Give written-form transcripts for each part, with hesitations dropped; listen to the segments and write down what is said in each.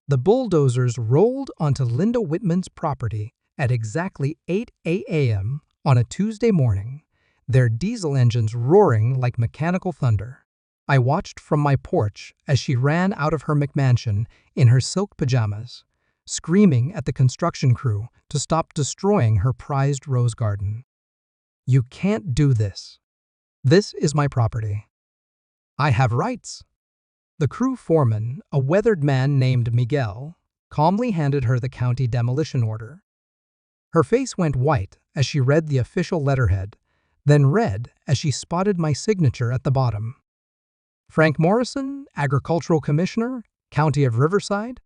The bulldozers rolled onto Linda Whitman's property at exactly 8 a.m. on a Tuesday morning, their diesel engines roaring like mechanical thunder. I watched from my porch as she ran out of her McMansion in her silk pajamas, screaming at the construction crew to stop destroying her prized rose garden. "You can't do this. This is my property. I have rights." The crew foreman, a weathered man named Miguel, calmly handed her the county demolition order. Her face went white as she read the official letterhead, then red as she spotted my signature at the bottom. "Frank Morrison, Agricultural Commissioner, County of Riverside."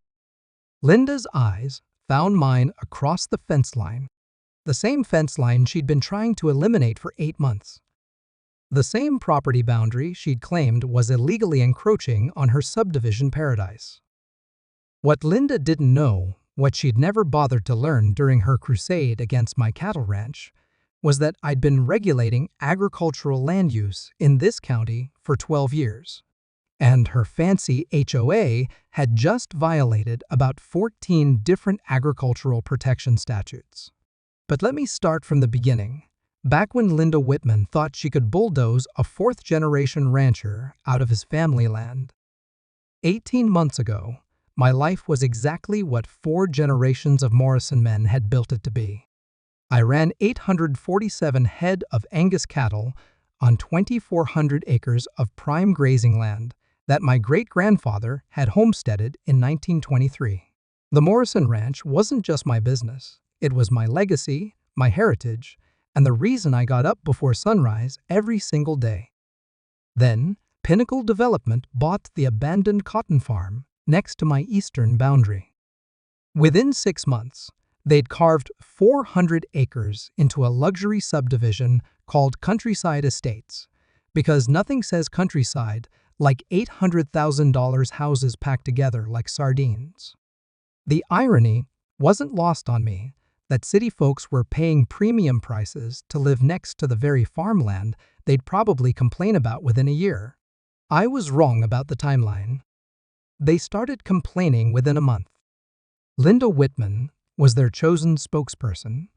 Linda's eyes found mine across the fence line, the same fence line she'd been trying to eliminate for 8 months. The same property boundary she'd claimed was illegally encroaching on her subdivision paradise. What Linda didn't know, what she'd never bothered to learn during her crusade against my cattle ranch, was that I'd been regulating agricultural land use in this county for 12 years. And her fancy HOA had just violated about 14 different agricultural protection statutes. But let me start from the beginning. Back when Linda Whitman thought she could bulldoze a fourth-generation rancher out of his family land. 18 months ago, my life was exactly what 4 generations of Morrison men had built it to be. I ran 847 head of Angus cattle on 2,400 acres of prime grazing land that my great-grandfather had homesteaded in 1923. The Morrison Ranch wasn't just my business. It was my legacy, my heritage, and the reason I got up before sunrise every single day. Then, Pinnacle Development bought the abandoned cotton farm next to my eastern boundary. Within 6 months, they'd carved 400 acres into a luxury subdivision called Countryside Estates, because nothing says countryside like $800,000 houses packed together like sardines. The irony wasn't lost on me that city folks were paying premium prices to live next to the very farmland they'd probably complain about within a year. I was wrong about the timeline. They started complaining within a month. Linda Whitman was their chosen spokesperson,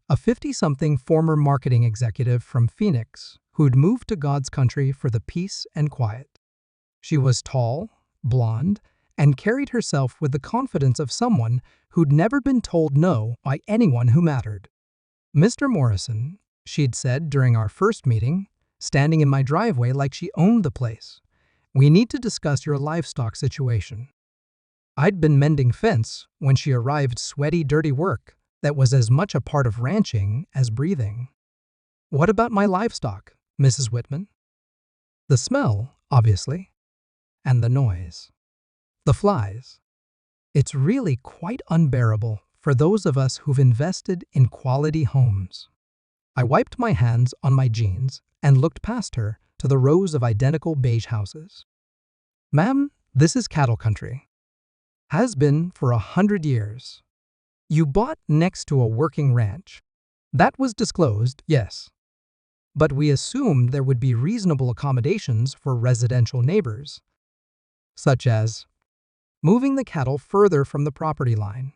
a 50-something former marketing executive from Phoenix who'd moved to God's country for the peace and quiet. She was tall, blonde, and carried herself with the confidence of someone who'd never been told no by anyone who mattered. "Mr. Morrison," she'd said during our first meeting, standing in my driveway like she owned the place, "we need to discuss your livestock situation." I'd been mending fence when she arrived, sweaty, dirty work that was as much a part of ranching as breathing. "What about my livestock, Mrs. Whitman?" "The smell, obviously. And the noise. The flies. It's really quite unbearable for those of us who've invested in quality homes." I wiped my hands on my jeans and looked past her to the rows of identical beige houses. "Ma'am, this is cattle country. Has been for 100 years. You bought next to a working ranch. That was disclosed, yes. But we assumed there would be reasonable accommodations for residential neighbors, such as moving the cattle further from the property line,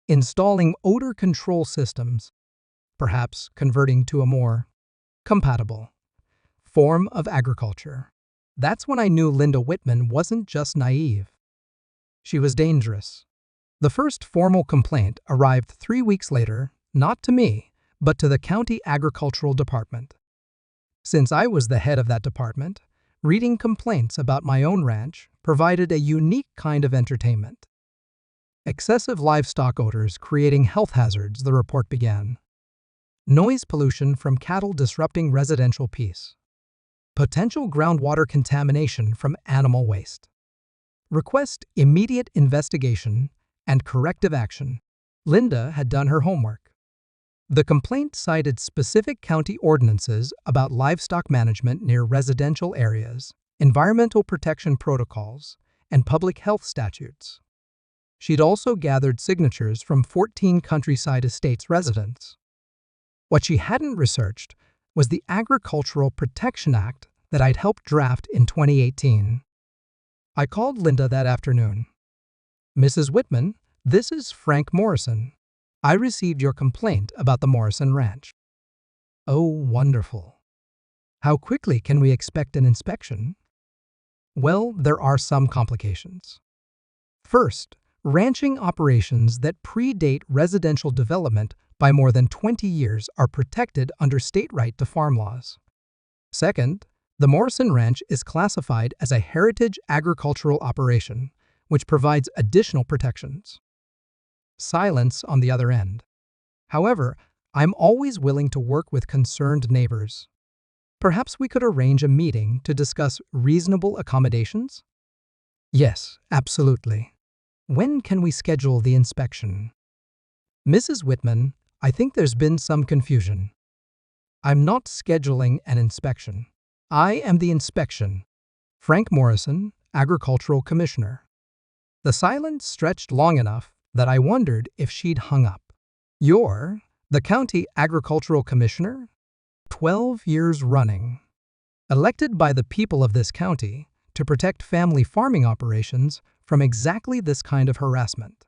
installing odor control systems, perhaps converting to a more compatible form of agriculture." That's when I knew Linda Whitman wasn't just naive. She was dangerous. The first formal complaint arrived 3 weeks later, not to me, but to the county agricultural department. Since I was the head of that department, reading complaints about my own ranch provided a unique kind of entertainment. "Excessive livestock odors creating health hazards," the report began. "Noise pollution from cattle disrupting residential peace. Potential groundwater contamination from animal waste. Request immediate investigation and corrective action." Linda had done her homework. The complaint cited specific county ordinances about livestock management near residential areas, environmental protection protocols, and public health statutes. She'd also gathered signatures from 14 Countryside Estates residents. What she hadn't researched was the Agricultural Protection Act that I'd helped draft in 2018. I called Linda that afternoon. Mrs. Whitman, this is Frank Morrison. I received your complaint about the Morrison Ranch. Oh, wonderful. How quickly can we expect an inspection? Well, there are some complications. First, ranching operations that predate residential development by more than 20 years are protected under state right to farm laws. Second, the Morrison Ranch is classified as a heritage agricultural operation, which provides additional protections. Silence on the other end. However, I'm always willing to work with concerned neighbors. Perhaps we could arrange a meeting to discuss reasonable accommodations? Yes, absolutely. When can we schedule the inspection? Mrs. Whitman, I think there's been some confusion. I'm not scheduling an inspection. I am the inspection. Frank Morrison, Agricultural Commissioner. The silence stretched long enough that I wondered if she'd hung up. You're the County Agricultural Commissioner? 12 years running. Elected by the people of this county to protect family farming operations from exactly this kind of harassment.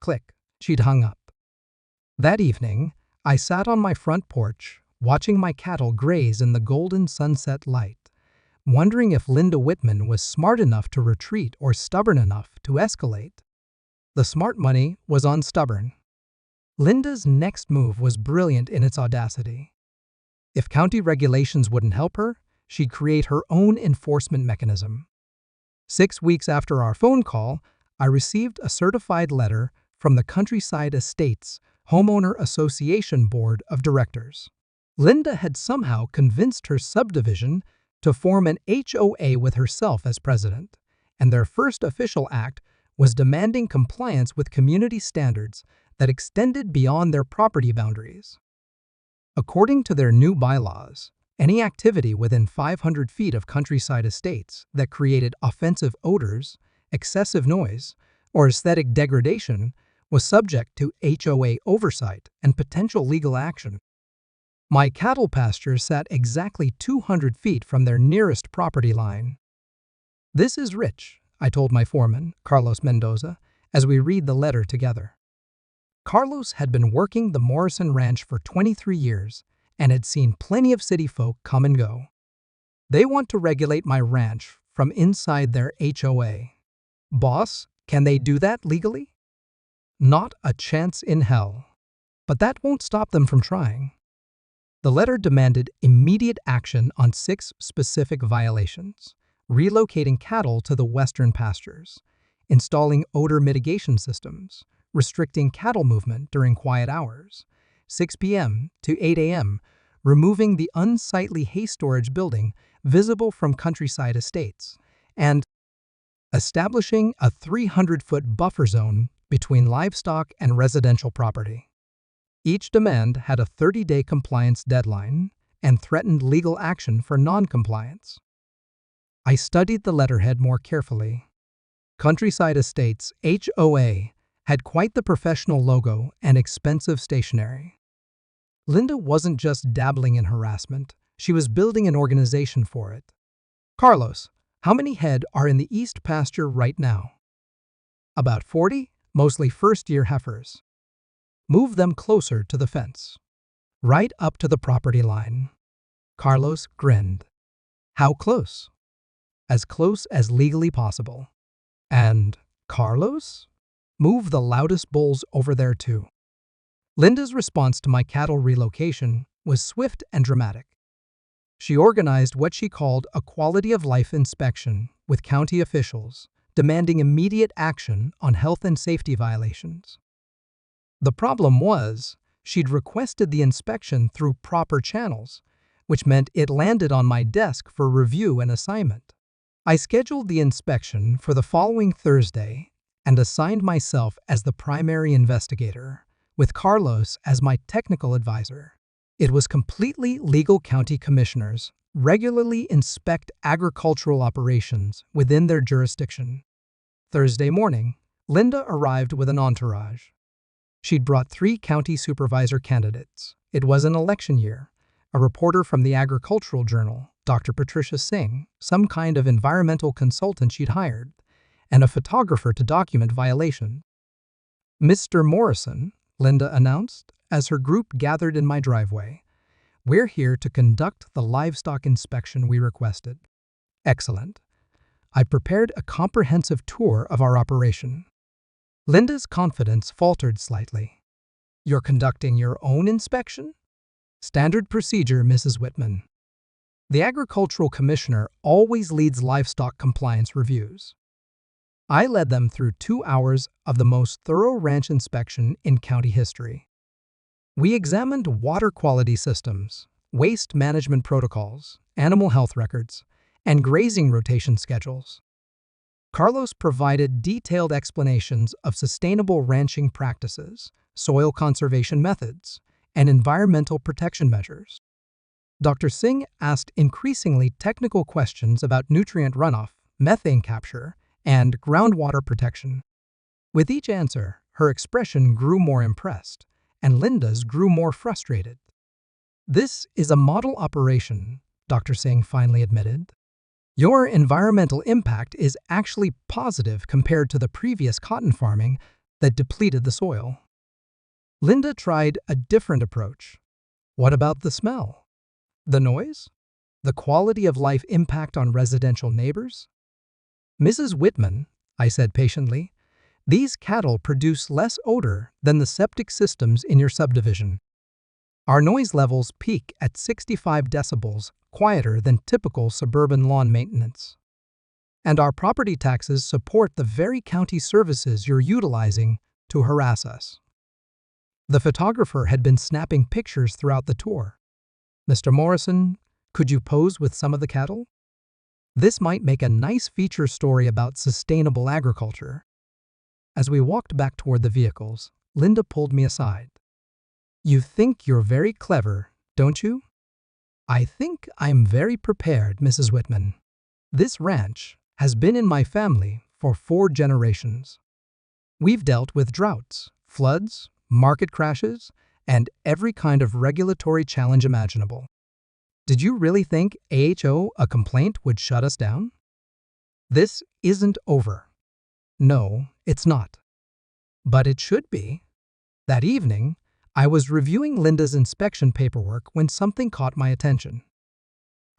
Click, she'd hung up. That evening, I sat on my front porch, watching my cattle graze in the golden sunset light, wondering if Linda Whitman was smart enough to retreat or stubborn enough to escalate. The smart money was on stubborn. Linda's next move was brilliant in its audacity. If county regulations wouldn't help her, she'd create her own enforcement mechanism. 6 weeks after our phone call, I received a certified letter from the Countryside Estates Homeowner Association Board of Directors. Linda had somehow convinced her subdivision to form an HOA with herself as president, and their first official act was demanding compliance with community standards that extended beyond their property boundaries. According to their new bylaws, any activity within 500 feet of countryside estates that created offensive odors, excessive noise, or aesthetic degradation was subject to HOA oversight and potential legal action. My cattle pasture sat exactly 200 feet from their nearest property line. This is rich, I told my foreman, Carlos Mendoza, as we read the letter together. Carlos had been working the Morrison Ranch for 23 years and had seen plenty of city folk come and go. They want to regulate my ranch from inside their HOA. Boss, can they do that legally? Not a chance in hell. But that won't stop them from trying. The letter demanded immediate action on 6 specific violations: relocating cattle to the western pastures, installing odor mitigation systems, restricting cattle movement during quiet hours, 6 p.m. to 8 a.m., removing the unsightly hay storage building visible from countryside estates, and establishing a 300-foot buffer zone between livestock and residential property. Each demand had a 30-day compliance deadline and threatened legal action for non-compliance. I studied the letterhead more carefully. Countryside Estates HOA had quite the professional logo and expensive stationery. Linda wasn't just dabbling in harassment, she was building an organization for it. Carlos, how many head are in the east pasture right now? About 40, mostly first-year heifers. Move them closer to the fence. Right up to the property line. Carlos grinned. How close? As close as legally possible. And Carlos? Move the loudest bulls over there too. Linda's response to my cattle relocation was swift and dramatic. She organized what she called a quality-of-life inspection with county officials, demanding immediate action on health and safety violations. The problem was, she'd requested the inspection through proper channels, which meant it landed on my desk for review and assignment. I scheduled the inspection for the following Thursday and assigned myself as the primary investigator, with Carlos as my technical advisor. It was completely legal. County commissioners regularly inspect agricultural operations within their jurisdiction. Thursday morning, Linda arrived with an entourage. She'd brought 3 county supervisor candidates. It was an election year. A reporter from the Agricultural Journal, Dr. Patricia Singh, some kind of environmental consultant she'd hired, and a photographer to document violations. "Mr. Morrison," Linda announced as her group gathered in my driveway, "we're here to conduct the livestock inspection we requested." Excellent. I prepared a comprehensive tour of our operation. Linda's confidence faltered slightly. "You're conducting your own inspection?" "Standard procedure, Mrs. Whitman. The Agricultural Commissioner always leads livestock compliance reviews." I led them through 2 hours of the most thorough ranch inspection in county history. We examined water quality systems, waste management protocols, animal health records, and grazing rotation schedules. Carlos provided detailed explanations of sustainable ranching practices, soil conservation methods, and environmental protection measures. Dr. Singh asked increasingly technical questions about nutrient runoff, methane capture, and groundwater protection. With each answer, her expression grew more impressed, and Linda's grew more frustrated. "This is a model operation," Dr. Singh finally admitted. "Your environmental impact is actually positive compared to the previous cotton farming that depleted the soil." Linda tried a different approach. "What about the smell? The noise? The quality of life impact on residential neighbors?" "Mrs. Whitman," I said patiently, "these cattle produce less odor than the septic systems in your subdivision. Our noise levels peak at 65 decibels, quieter than typical suburban lawn maintenance. And our property taxes support the very county services you're utilizing to harass us." The photographer had been snapping pictures throughout the tour. "Mr. Morrison, could you pose with some of the cattle? This might make a nice feature story about sustainable agriculture." As we walked back toward the vehicles, Linda pulled me aside. "You think you're very clever, don't you?" "I think I'm very prepared, Mrs. Whitman. This ranch has been in my family for 4 generations. We've dealt with droughts, floods, market crashes, and every kind of regulatory challenge imaginable. Did you really think a complaint would shut us down? This isn't over. No, it's not. But it should be." That evening, I was reviewing Linda's inspection paperwork when something caught my attention.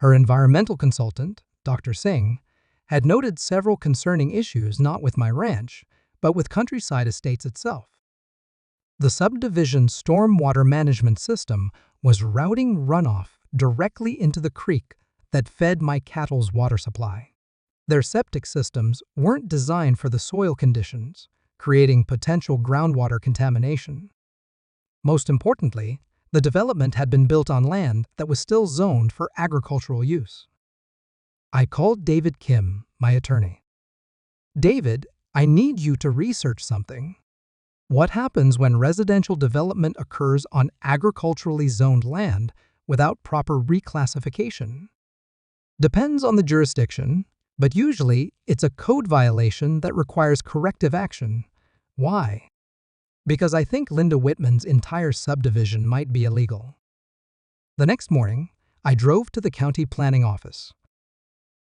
Her environmental consultant, Dr. Singh, had noted several concerning issues not with my ranch, but with Countryside Estates itself. The subdivision's stormwater management system was routing runoff directly into the creek that fed my cattle's water supply. Their septic systems weren't designed for the soil conditions, creating potential groundwater contamination. Most importantly, the development had been built on land that was still zoned for agricultural use. I called David Kim, my attorney. "David, I need you to research something. What happens when residential development occurs on agriculturally zoned land without proper reclassification?" "Depends on the jurisdiction, but usually it's a code violation that requires corrective action." "Why?" "Because I think Linda Whitman's entire subdivision might be illegal." The next morning, I drove to the county planning office.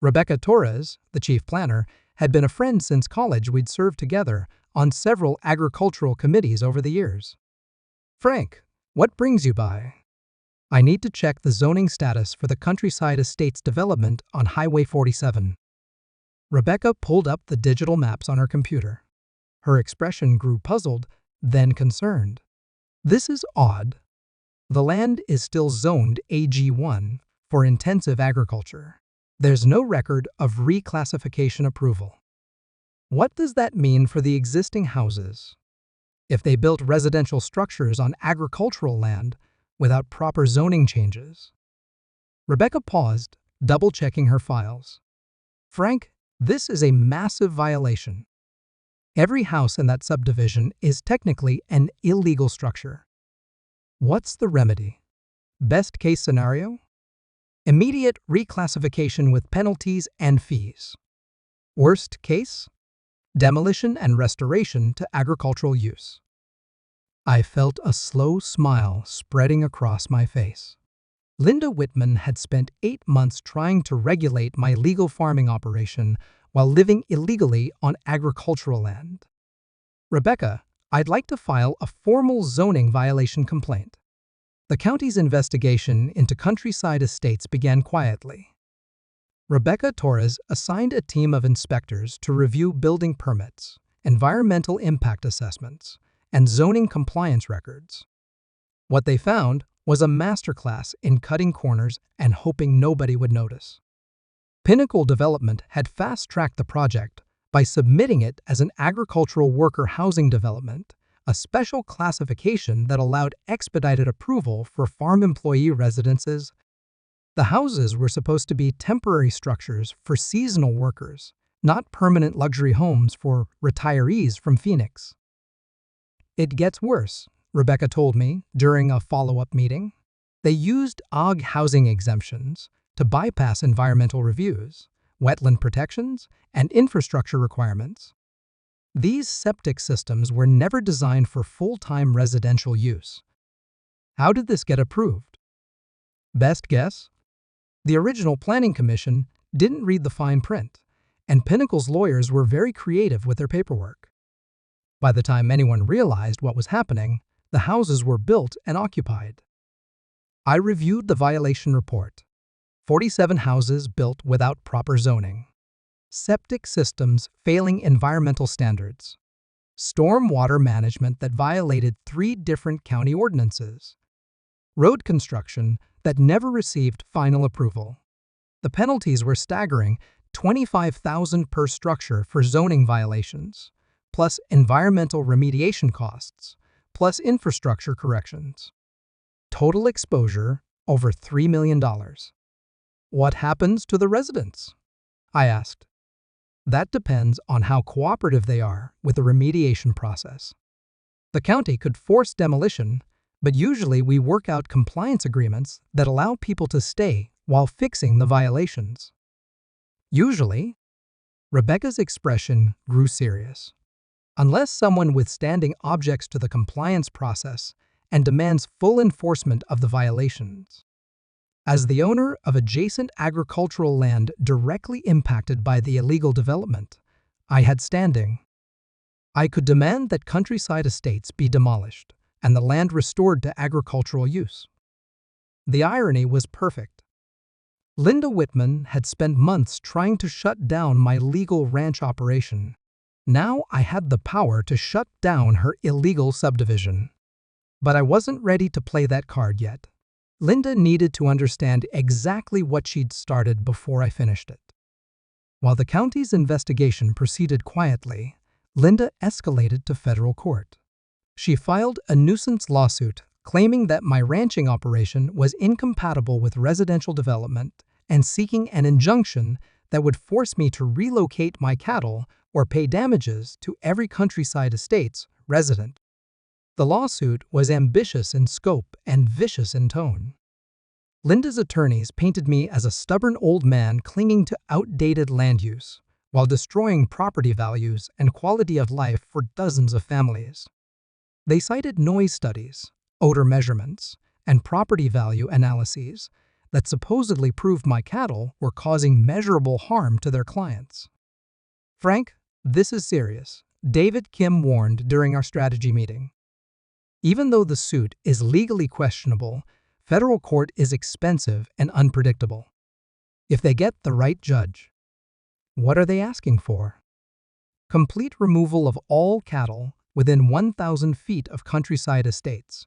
Rebecca Torres, the chief planner, had been a friend since college. We'd served together on several agricultural committees over the years. "Frank, what brings you by?" "I need to check the zoning status for the Countryside Estates development on Highway 47. Rebecca pulled up the digital maps on her computer. Her expression grew puzzled, then concerned. "This is odd. The land is still zoned AG1 for intensive agriculture. There's no record of reclassification approval. What does that mean for the existing houses? If they built residential structures on agricultural land without proper zoning changes?" Rebecca paused, double-checking her files. "Frank, this is a massive violation. Every house in that subdivision is technically an illegal structure. What's the remedy? Best case scenario? Immediate reclassification with penalties and fees. Worst case? Demolition and restoration to agricultural use." I felt a slow smile spreading across my face. Linda Whitman had spent 8 months trying to regulate my legal farming operation while living illegally on agricultural land. Rebecca, I'd like to file a formal zoning violation complaint. The county's investigation into countryside estates began quietly. Rebecca Torres assigned a team of inspectors to review building permits, environmental impact assessments, and zoning compliance records. What they found was a masterclass in cutting corners and hoping nobody would notice. Pinnacle Development had fast-tracked the project by submitting it as an agricultural worker housing development, a special classification that allowed expedited approval for farm employee residences. The houses were supposed to be temporary structures for seasonal workers, not permanent luxury homes for retirees from Phoenix. It gets worse, Rebecca told me during a follow-up meeting. They used OG housing exemptions to bypass environmental reviews, wetland protections, and infrastructure requirements. These septic systems were never designed for full-time residential use. How did this get approved? Best guess? The original Planning Commission didn't read the fine print, and Pinnacle's lawyers were very creative with their paperwork. By the time anyone realized what was happening, the houses were built and occupied. I reviewed the violation report. 47 houses built without proper zoning. Septic systems failing environmental standards. Stormwater management that violated 3 different county ordinances. Road construction that never received final approval. The penalties were staggering: $25,000 per structure for zoning violations, plus environmental remediation costs, plus infrastructure corrections. Total exposure over $3 million. What happens to the residents? I asked. That depends on how cooperative they are with the remediation process. The county could force demolition, but usually we work out compliance agreements that allow people to stay while fixing the violations. Usually, Rebecca's expression grew serious. Unless someone withstanding objects to the compliance process and demands full enforcement of the violations. As the owner of adjacent agricultural land directly impacted by the illegal development, I had standing. I could demand that countryside estates be demolished and the land restored to agricultural use. The irony was perfect. Linda Whitman had spent months trying to shut down my legal ranch operation. Now I had the power to shut down her illegal subdivision. But I wasn't ready to play that card yet. Linda needed to understand exactly what she'd started before I finished it. While the county's investigation proceeded quietly, Linda escalated to federal court. She filed a nuisance lawsuit claiming that my ranching operation was incompatible with residential development and seeking an injunction that would force me to relocate my cattle or pay damages to every countryside estate's resident. The lawsuit was ambitious in scope and vicious in tone. Linda's attorneys painted me as a stubborn old man clinging to outdated land use, while destroying property values and quality of life for dozens of families. They cited noise studies, odor measurements, and property value analyses that supposedly proved my cattle were causing measurable harm to their clients. Frank, this is serious, David Kim warned during our strategy meeting. Even though the suit is legally questionable, federal court is expensive and unpredictable. If they get the right judge, what are they asking for? Complete removal of all cattle within 1,000 feet of countryside estates,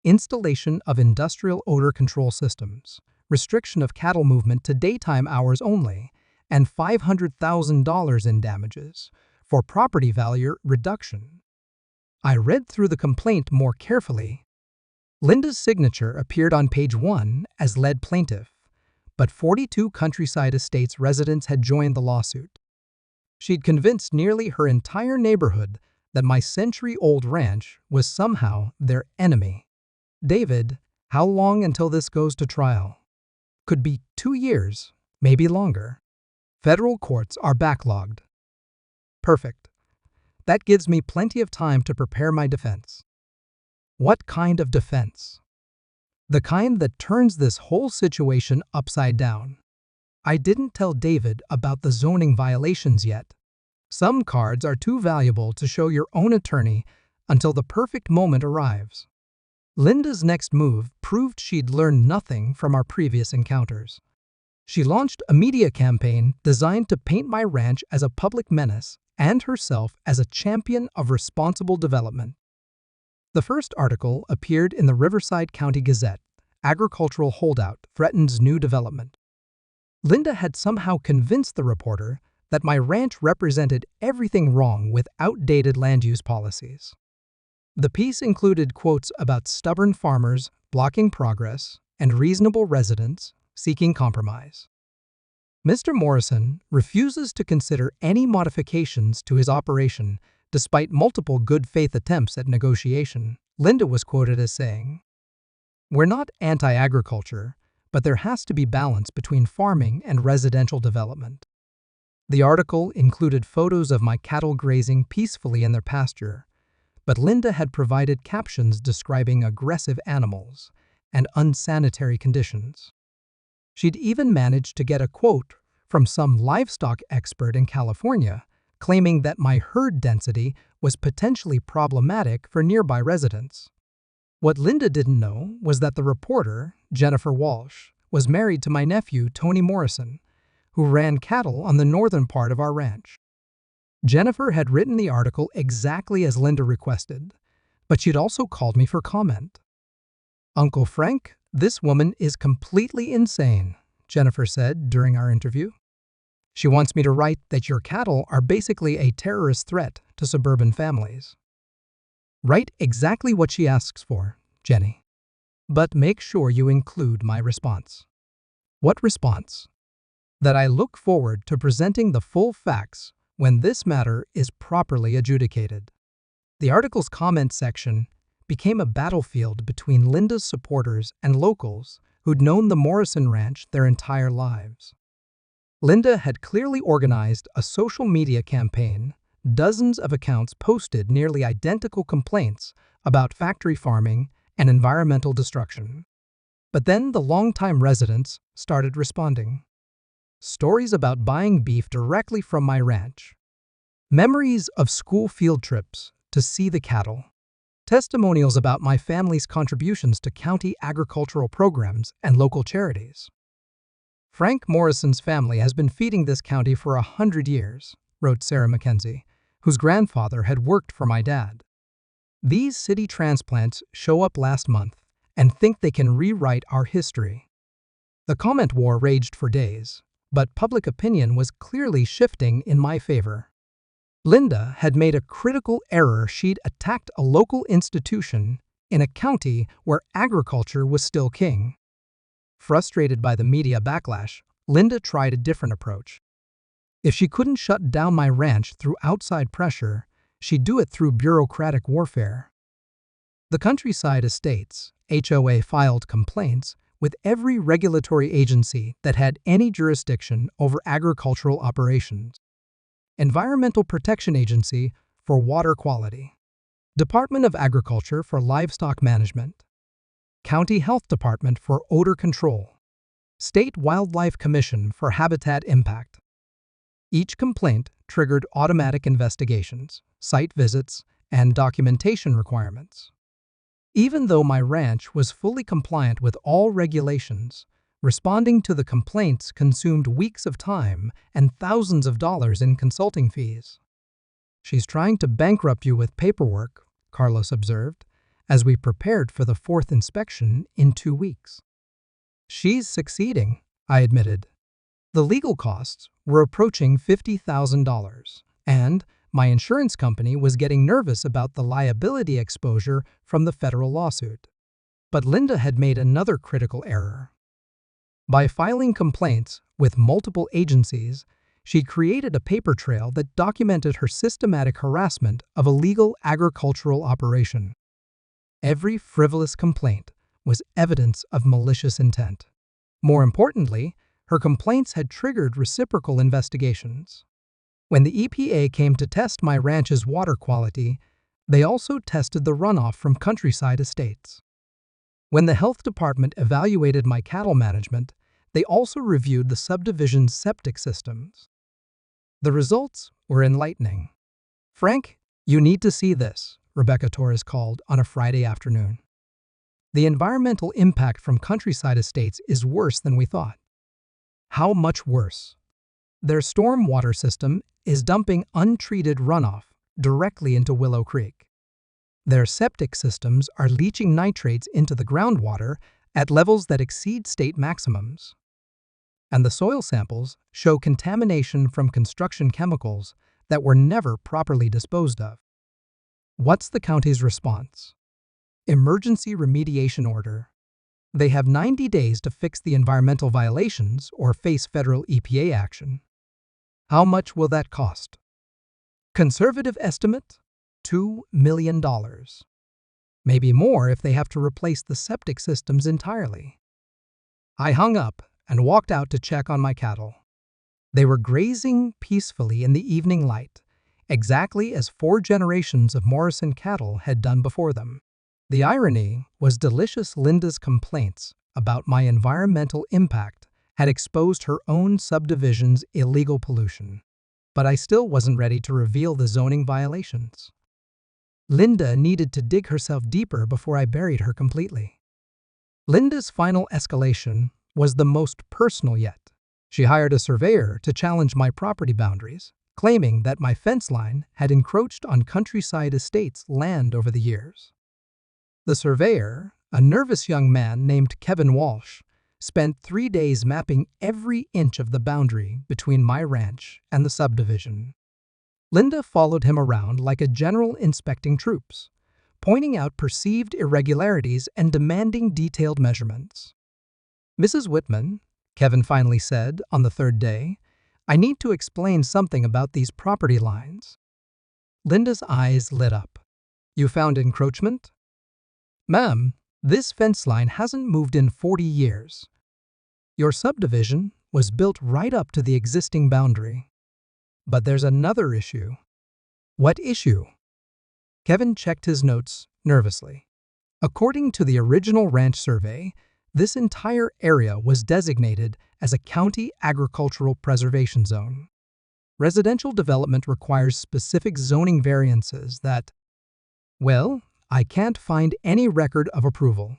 installation of industrial odor control systems, restriction of cattle movement to daytime hours only, and $500,000 in damages for property value reduction. I read through the complaint more carefully. Linda's signature appeared on page 1 as lead plaintiff, but 42 countryside estates residents had joined the lawsuit. She'd convinced nearly her entire neighborhood that my century-old ranch was somehow their enemy. David, how long until this goes to trial? Could be 2 years, maybe longer. Federal courts are backlogged. Perfect. That gives me plenty of time to prepare my defense. What kind of defense? The kind that turns this whole situation upside down. I didn't tell David about the zoning violations yet. Some cards are too valuable to show your own attorney until the perfect moment arrives. Linda's next move proved she'd learned nothing from our previous encounters. She launched a media campaign designed to paint my ranch as a public menace and herself as a champion of responsible development. The first article appeared in the Riverside County Gazette. Agricultural holdout threatens new development. Linda had somehow convinced the reporter that my ranch represented everything wrong with outdated land use policies. The piece included quotes about stubborn farmers blocking progress and reasonable residents seeking compromise. Mr. Morrison refuses to consider any modifications to his operation despite multiple good faith attempts at negotiation, Linda was quoted as saying. We're not anti-agriculture, but there has to be balance between farming and residential development. The article included photos of my cattle grazing peacefully in their pasture, but Linda had provided captions describing aggressive animals and unsanitary conditions. She'd even managed to get a quote from some livestock expert in California claiming that my herd density was potentially problematic for nearby residents. What Linda didn't know was that the reporter, Jennifer Walsh, was married to my nephew, Tony Morrison, who ran cattle on the northern part of our ranch. Jennifer had written the article exactly as Linda requested, but she'd also called me for comment. Uncle Frank, this woman is completely insane, Jennifer said during our interview. She wants me to write that your cattle are basically a terrorist threat to suburban families. Write exactly what she asks for, Jenny. But make sure you include my response. What response? That I look forward to presenting the full facts when this matter is properly adjudicated. The article's comment section became a battlefield between Linda's supporters and locals who'd known the Morrison Ranch their entire lives. Linda had clearly organized a social media campaign. Dozens of accounts posted nearly identical complaints about factory farming and environmental destruction. But then the longtime residents started responding. Stories about buying beef directly from my ranch. Memories of school field trips to see the cattle. Testimonials about my family's contributions to county agricultural programs and local charities. Frank Morrison's family has been feeding this county for 100 years, wrote Sarah McKenzie, whose grandfather had worked for my dad. These city transplants show up last month and think they can rewrite our history. The comment war raged for days, but public opinion was clearly shifting in my favor. Linda had made a critical error. She'd attacked a local institution in a county where agriculture was still king. Frustrated by the media backlash, Linda tried a different approach. If she couldn't shut down my ranch through outside pressure, she'd do it through bureaucratic warfare. The Countryside Estates, HOA, filed complaints with every regulatory agency that had any jurisdiction over agricultural operations. Environmental Protection Agency for water quality. Department of Agriculture for livestock management. County Health Department for odor control. State Wildlife Commission for habitat impact. Each complaint triggered automatic investigations, site visits, and documentation requirements. Even though my ranch was fully compliant with all regulations, responding to the complaints consumed weeks of time and thousands of dollars in consulting fees. She's trying to bankrupt you with paperwork, Carlos observed, as we prepared for the fourth inspection in 2 weeks. She's succeeding, I admitted. The legal costs were approaching $50,000, and my insurance company was getting nervous about the liability exposure from the federal lawsuit. But Linda had made another critical error. By filing complaints with multiple agencies, she'd created a paper trail that documented her systematic harassment of a legal agricultural operation. Every frivolous complaint was evidence of malicious intent. More importantly, her complaints had triggered reciprocal investigations. When the EPA came to test my ranch's water quality, they also tested the runoff from Countryside Estates. When the health department evaluated my cattle management, They also reviewed the subdivision's septic systems. The results were enlightening. "Frank, you need to see this," Rebecca Torres called on a Friday afternoon. "The environmental impact from countryside estates is worse than we thought." How much worse? Their storm water system is dumping untreated runoff directly into Willow Creek. Their septic systems are leaching nitrates into the groundwater at levels that exceed state maximums. And the soil samples show contamination from construction chemicals that were never properly disposed of. What's the county's response? Emergency remediation order. They have 90 days to fix the environmental violations or face federal EPA action. How much will that cost? Conservative estimate? $2 million. Maybe more if they have to replace the septic systems entirely. I hung up and walked out to check on my cattle. They were grazing peacefully in the evening light, exactly as 4 generations of Morrison cattle had done before them. The irony was delicious. Linda's complaints about my environmental impact had exposed her own subdivision's illegal pollution, but I still wasn't ready to reveal the zoning violations. Linda needed to dig herself deeper before I buried her completely. Linda's final escalation was the most personal yet. She hired a surveyor to challenge my property boundaries, claiming that my fence line had encroached on countryside estates' land over the years. The surveyor, a nervous young man named Kevin Walsh, spent 3 days mapping every inch of the boundary between my ranch and the subdivision. Linda followed him around like a general inspecting troops, pointing out perceived irregularities and demanding detailed measurements. "Mrs. Whitman," Kevin finally said on the 3rd day, "I need to explain something about these property lines." Linda's eyes lit up. "You found encroachment?" "Ma'am, this fence line hasn't moved in 40 years. Your subdivision was built right up to the existing boundary. But there's another issue." "What issue?" Kevin checked his notes nervously. According to the original ranch survey, this entire area was designated as a county agricultural preservation zone. Residential development requires specific zoning variances that, well, I can't find any record of approval.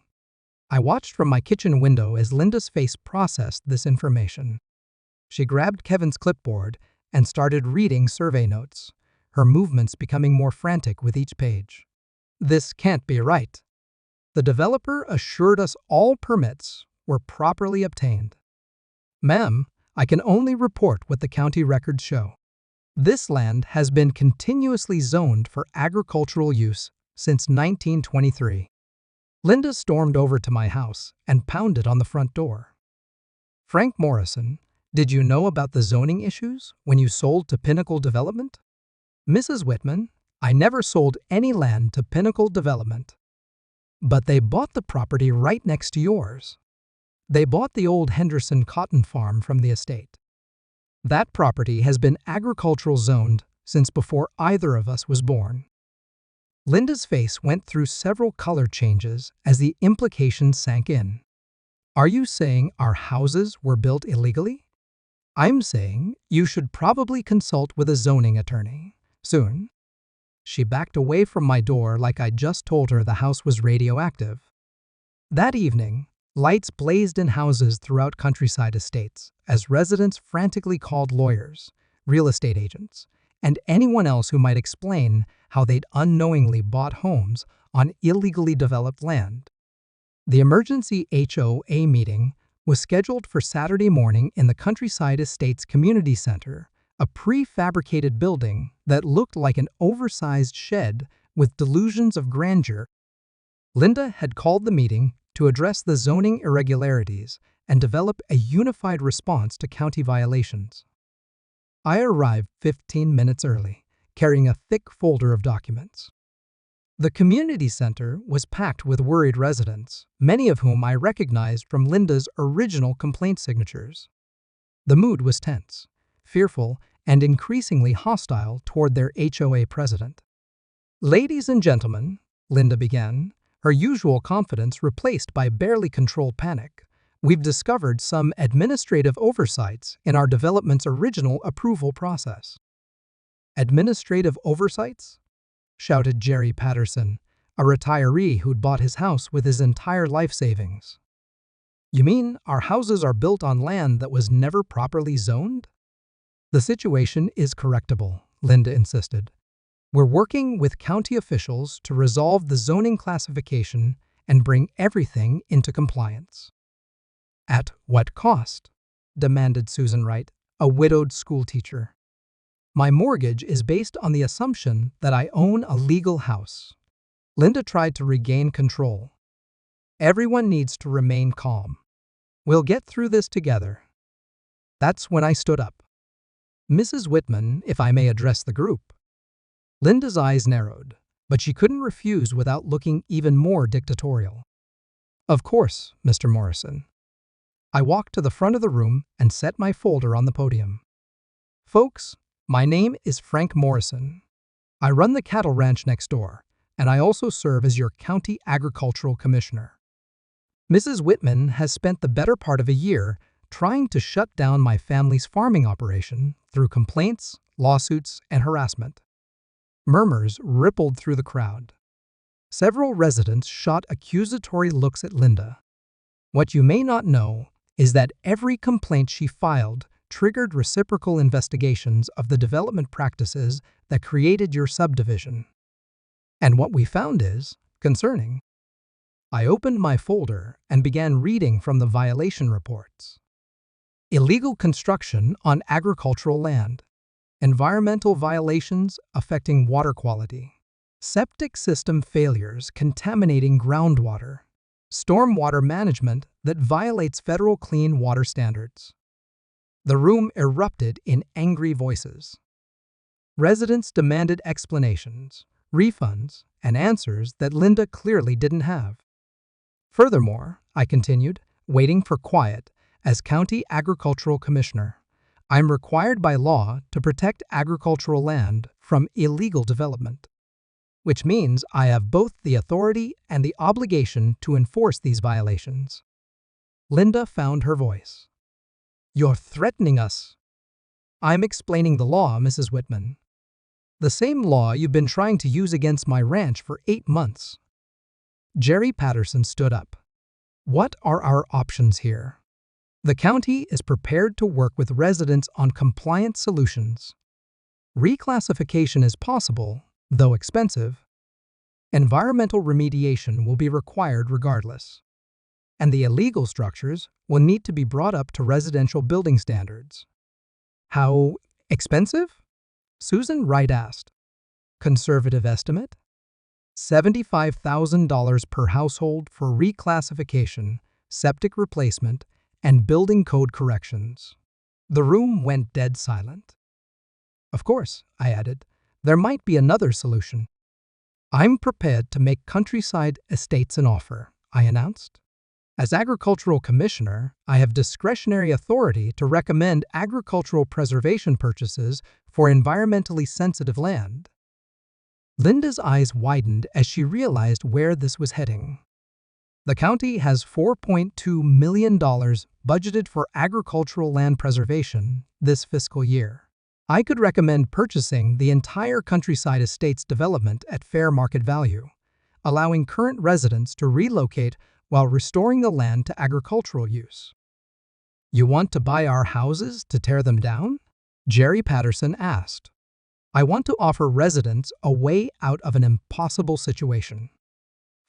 I watched from my kitchen window as Linda's face processed this information. She grabbed Kevin's clipboard and started reading survey notes, her movements becoming more frantic with each page. "This can't be right." The developer assured us all permits were properly obtained. "Ma'am, I can only report what the county records show. This land has been continuously zoned for agricultural use since 1923. Linda stormed over to my house and pounded on the front door. "Frank Morrison, did you know about the zoning issues when you sold to Pinnacle Development?" "Mrs. Whitman, I never sold any land to Pinnacle Development. But they bought the property right next to yours. They bought the old Henderson cotton farm from the estate. That property has been agricultural zoned since before either of us was born." Linda's face went through several color changes as the implications sank in. "Are you saying our houses were built illegally?" "I'm saying you should probably consult with a zoning attorney soon." She backed away from my door like I just told her the house was radioactive. That evening, lights blazed in houses throughout countryside estates as residents frantically called lawyers, real estate agents, and anyone else who might explain how they'd unknowingly bought homes on illegally developed land. The emergency HOA meeting was scheduled for Saturday morning in the Countryside Estates Community Center, a prefabricated building that looked like an oversized shed with delusions of grandeur. Linda had called the meeting to address the zoning irregularities and develop a unified response to county violations. I arrived 15 minutes early, carrying a thick folder of documents. The community center was packed with worried residents, many of whom I recognized from Linda's original complaint signatures. The mood was tense, fearful, and increasingly hostile toward their HOA president. "Ladies and gentlemen," Linda began, her usual confidence replaced by barely controlled panic, We've discovered some administrative oversights in our development's original approval process." "Administrative oversights?" shouted Jerry Patterson, a retiree who'd bought his house with his entire life savings. "You mean our houses are built on land that was never properly zoned?" "The situation is correctable," Linda insisted. "We're working with county officials to resolve the zoning classification and bring everything into compliance." "At what cost?" demanded Susan Wright, a widowed schoolteacher. "My mortgage is based on the assumption that I own a legal house." Linda tried to regain control. "Everyone needs to remain calm. We'll get through this together." That's when I stood up. "Mrs. Whitman, if I may address the group." Linda's eyes narrowed, but she couldn't refuse without looking even more dictatorial. "Of course, Mr. Morrison." I walked to the front of the room and set my folder on the podium. "Folks, my name is Frank Morrison. I run the cattle ranch next door, and I also serve as your county agricultural commissioner. Mrs. Whitman has spent the better part of a year trying to shut down my family's farming operation through complaints, lawsuits, and harassment." Murmurs rippled through the crowd. Several residents shot accusatory looks at Linda. "What you may not know is that every complaint she filed triggered reciprocal investigations of the development practices that created your subdivision. And what we found is concerning." I opened my folder and began reading from the violation reports. "Illegal construction on agricultural land. Environmental violations affecting water quality. Septic system failures contaminating groundwater. Stormwater management that violates federal clean water standards." The room erupted in angry voices. Residents demanded explanations, refunds, and answers that Linda clearly didn't have. "Furthermore," I continued, waiting for quiet, "as County Agricultural Commissioner, I'm required by law to protect agricultural land from illegal development, which means I have both the authority and the obligation to enforce these violations." Linda found her voice. "You're threatening us." "I'm explaining the law, Mrs. Whitman. The same law you've been trying to use against my ranch for 8 months. Jerry Patterson stood up. "What are our options here? The county is prepared to work with residents on compliant solutions. Reclassification is possible, though expensive. Environmental remediation will be required regardless. And the illegal structures will need to be brought up to residential building standards." "How expensive?" Susan Wright asked. "Conservative estimate? $75,000 per household for reclassification, septic replacement, and building code corrections." The room went dead silent. "Of course," I added, "there might be another solution." "I'm prepared to make Countryside Estates an offer," I announced. "As Agricultural Commissioner, I have discretionary authority to recommend agricultural preservation purchases for environmentally sensitive land." Linda's eyes widened as she realized where this was heading. "The county has $4.2 million budgeted for agricultural land preservation this fiscal year. I could recommend purchasing the entire Countryside Estates development at fair market value, allowing current residents to relocate while restoring the land to agricultural use." "You want to buy our houses to tear them down?" Jerry Patterson asked. "I want to offer residents a way out of an impossible situation.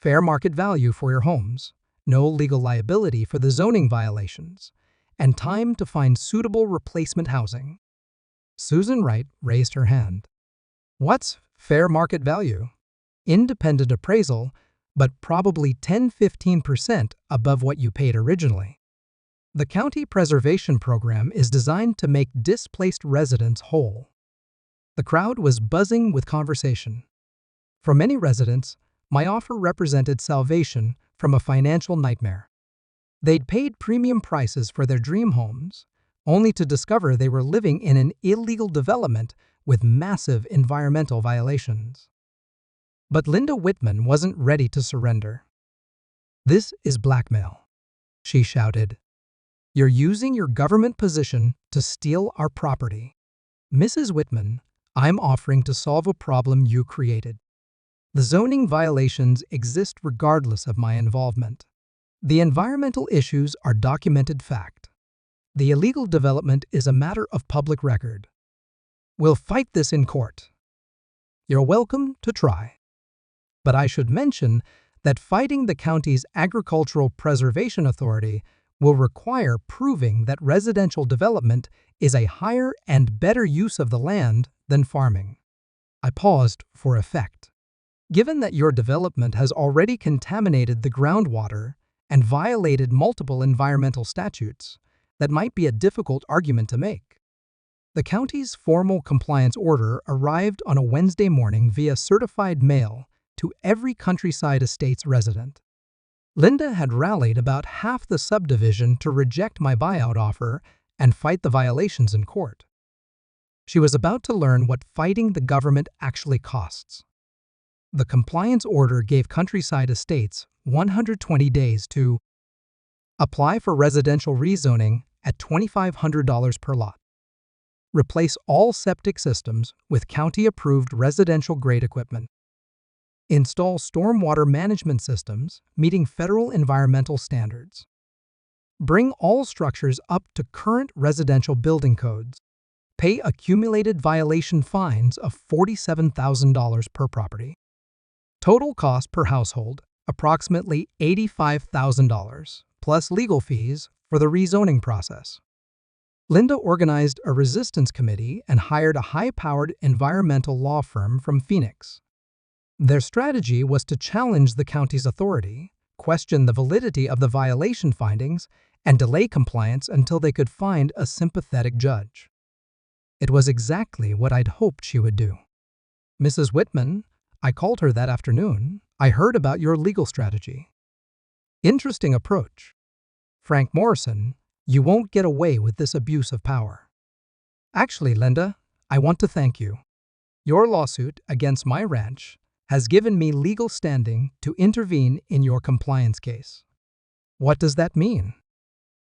Fair market value for your homes, no legal liability for the zoning violations, and time to find suitable replacement housing." Susan Wright raised her hand. "What's fair market value?" "Independent appraisal, but probably 10–15% above what you paid originally. The county preservation program is designed to make displaced residents whole." The crowd was buzzing with conversation. For many residents, my offer represented salvation from a financial nightmare. They'd paid premium prices for their dream homes, only to discover they were living in an illegal development with massive environmental violations. But Linda Whitman wasn't ready to surrender. "This is blackmail," she shouted. You're using your government position to steal our property. Mrs. Whitman, I'm offering to solve a problem you created. The zoning violations exist regardless of my involvement. The environmental issues are documented fact. The illegal development is a matter of public record. We'll fight this in court. You're welcome to try. But I should mention that fighting the county's Agricultural Preservation Authority will require proving that residential development is a higher and better use of the land than farming. I paused for effect. Given that your development has already contaminated the groundwater and violated multiple environmental statutes, that might be a difficult argument to make. The county's formal compliance order arrived on a Wednesday morning via certified mail to every Countryside Estates resident. Linda had rallied about half the subdivision to reject my buyout offer and fight the violations in court. She was about to learn what fighting the government actually costs. The compliance order gave Countryside Estates 120 days to apply for residential rezoning at $2,500 per lot. Replace all septic systems with county-approved residential-grade equipment. Install stormwater management systems meeting federal environmental standards. Bring all structures up to current residential building codes. Pay accumulated violation fines of $47,000 per property. Total cost per household, approximately $85,000, plus legal fees for the rezoning process. Linda organized a resistance committee and hired a high-powered environmental law firm from Phoenix. Their strategy was to challenge the county's authority, question the validity of the violation findings, and delay compliance until they could find a sympathetic judge. It was exactly what I'd hoped she would do. Mrs. Whitman, I called her that afternoon. I heard about your legal strategy. Interesting approach. Frank Morrison, you won't get away with this abuse of power. Actually, Linda, I want to thank you. Your lawsuit against my ranch has given me legal standing to intervene in your compliance case. What does that mean?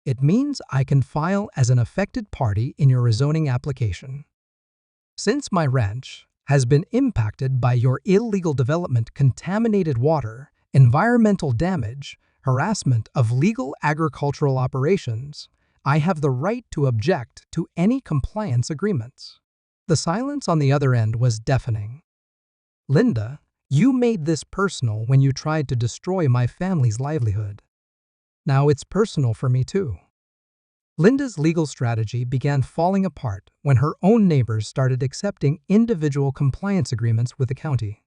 It means I can file as an affected party in your rezoning application. Since my ranch has been impacted by your illegal development, contaminated water, environmental damage, harassment of legal agricultural operations, I have the right to object to any compliance agreements. The silence on the other end was deafening. Linda, you made this personal when you tried to destroy my family's livelihood. Now it's personal for me too. Linda's legal strategy began falling apart when her own neighbors started accepting individual compliance agreements with the county.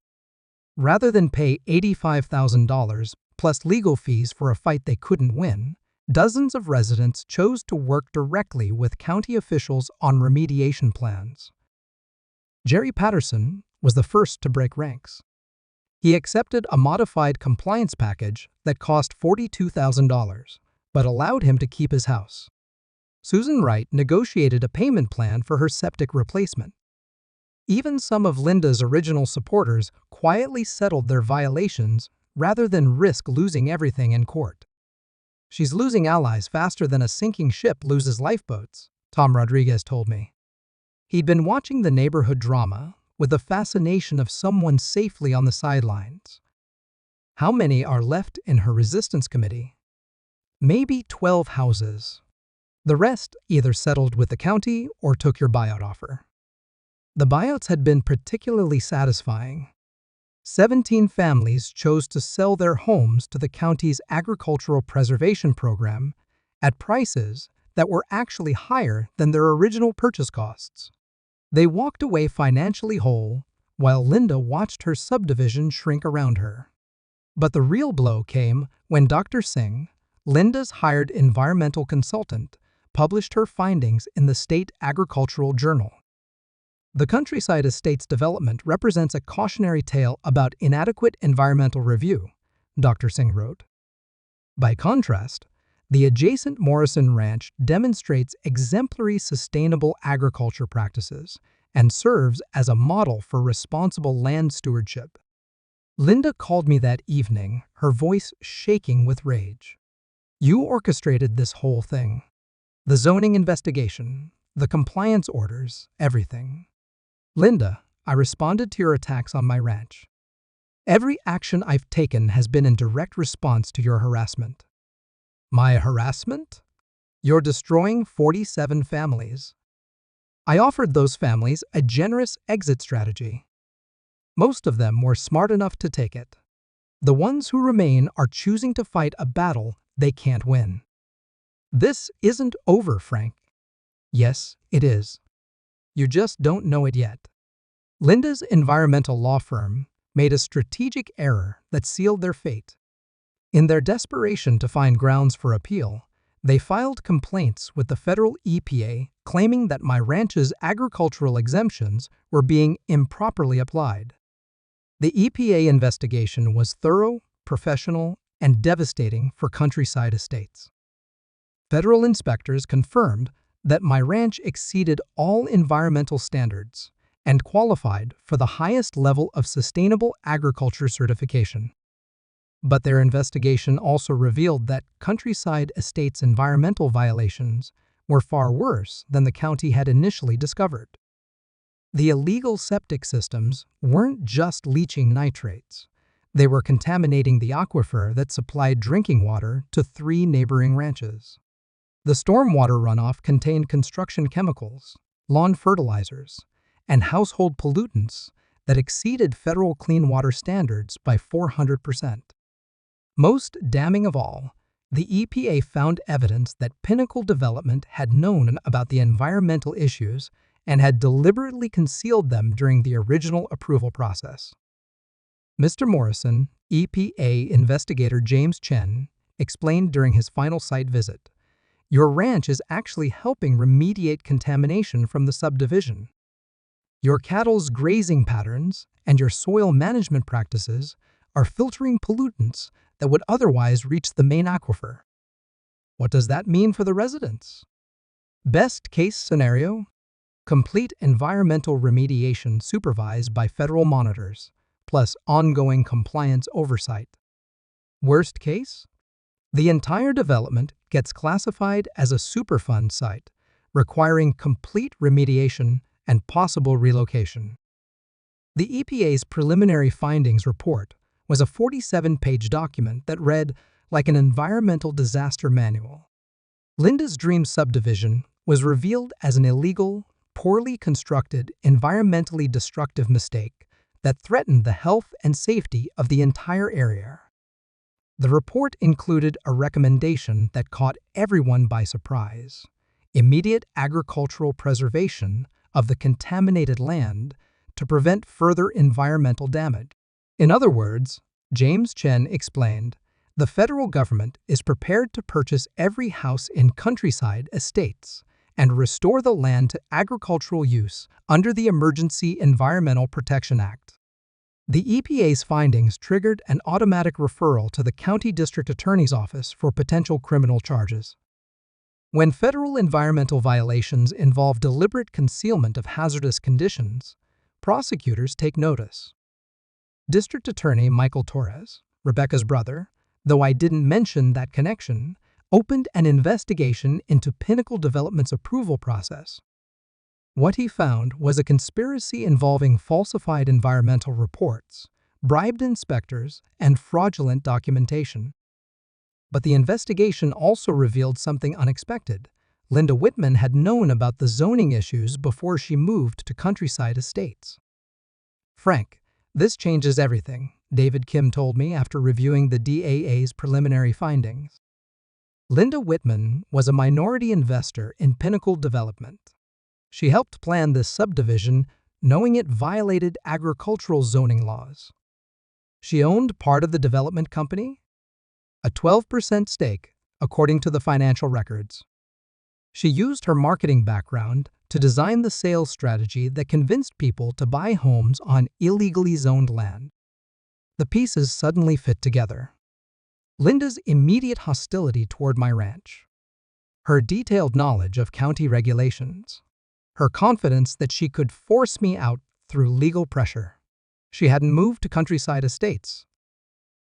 Rather than pay $85,000 plus legal fees for a fight they couldn't win, dozens of residents chose to work directly with county officials on remediation plans. Jerry Patterson was the first to break ranks. He accepted a modified compliance package that cost $42,000, but allowed him to keep his house. Susan Wright negotiated a payment plan for her septic replacement. Even some of Linda's original supporters quietly settled their violations rather than risk losing everything in court. She's losing allies faster than a sinking ship loses lifeboats, Tom Rodriguez told me. He'd been watching the neighborhood drama with the fascination of someone safely on the sidelines. How many are left in her resistance committee? Maybe 12 houses. The rest either settled with the county or took your buyout offer. The buyouts had been particularly satisfying. 17 families chose to sell their homes to the county's agricultural preservation program at prices that were actually higher than their original purchase costs. They walked away financially whole while Linda watched her subdivision shrink around her. But the real blow came when Dr. Singh, Linda's hired environmental consultant, published her findings in the State Agricultural Journal. The Countryside Estates development represents a cautionary tale about inadequate environmental review, Dr. Singh wrote. By contrast, the adjacent Morrison Ranch demonstrates exemplary sustainable agriculture practices and serves as a model for responsible land stewardship. Linda called me that evening, her voice shaking with rage. You orchestrated this whole thing. The zoning investigation, the compliance orders, everything. Linda, I responded to your attacks on my ranch. Every action I've taken has been in direct response to your harassment. My harassment? You're destroying 47 families. I offered those families a generous exit strategy. Most of them were smart enough to take it. The ones who remain are choosing to fight a battle they can't win. This isn't over, Frank. Yes, it is. You just don't know it yet. Linda's environmental law firm made a strategic error that sealed their fate. In their desperation to find grounds for appeal, they filed complaints with the federal EPA claiming that my ranch's agricultural exemptions were being improperly applied. The EPA investigation was thorough, professional, and devastating for countryside estates. Federal inspectors confirmed that my ranch exceeded all environmental standards and qualified for the highest level of sustainable agriculture certification. But their investigation also revealed that countryside estates' environmental violations were far worse than the county had initially discovered. The illegal septic systems weren't just leaching nitrates. They were contaminating the aquifer that supplied drinking water to 3 neighboring ranches. The stormwater runoff contained construction chemicals, lawn fertilizers, and household pollutants that exceeded federal clean water standards by 400%. Most damning of all, the EPA found evidence that Pinnacle Development had known about the environmental issues and had deliberately concealed them during the original approval process. Mr. Morrison, EPA investigator James Chen, explained during his final site visit, "Your ranch is actually helping remediate contamination from the subdivision. Your cattle's grazing patterns and your soil management practices are filtering pollutants that would otherwise reach the main aquifer." What does that mean for the residents? Best case scenario? Complete environmental remediation supervised by federal monitors, plus ongoing compliance oversight. Worst case? The entire development gets classified as a Superfund site, requiring complete remediation and possible relocation. The EPA's preliminary findings report was a 47-page document that read like an environmental disaster manual. Linda's Dream subdivision was revealed as an illegal, poorly constructed, environmentally destructive mistake that threatened the health and safety of the entire area. The report included a recommendation that caught everyone by surprise: immediate agricultural preservation of the contaminated land to prevent further environmental damage. In other words, James Chen explained, the federal government is prepared to purchase every house in countryside estates and restore the land to agricultural use under the Emergency Environmental Protection Act. The EPA's findings triggered an automatic referral to the county district attorney's office for potential criminal charges. When federal environmental violations involve deliberate concealment of hazardous conditions, prosecutors take notice. District Attorney Michael Torres, Rebecca's brother, though I didn't mention that connection, opened an investigation into Pinnacle Development's approval process. What he found was a conspiracy involving falsified environmental reports, bribed inspectors, and fraudulent documentation. But the investigation also revealed something unexpected. Linda Whitman had known about the zoning issues before she moved to countryside estates. "Frank, this changes everything," David Kim told me after reviewing the DAA's preliminary findings. Linda Whitman was a minority investor in Pinnacle Development. She helped plan this subdivision, knowing it violated agricultural zoning laws. She owned part of the development company, a 12% stake, according to the financial records. She used her marketing background to design the sales strategy that convinced people to buy homes on illegally zoned land. The pieces suddenly fit together. Linda's immediate hostility toward my ranch, her detailed knowledge of county regulations, her confidence that she could force me out through legal pressure. She hadn't moved to countryside estates,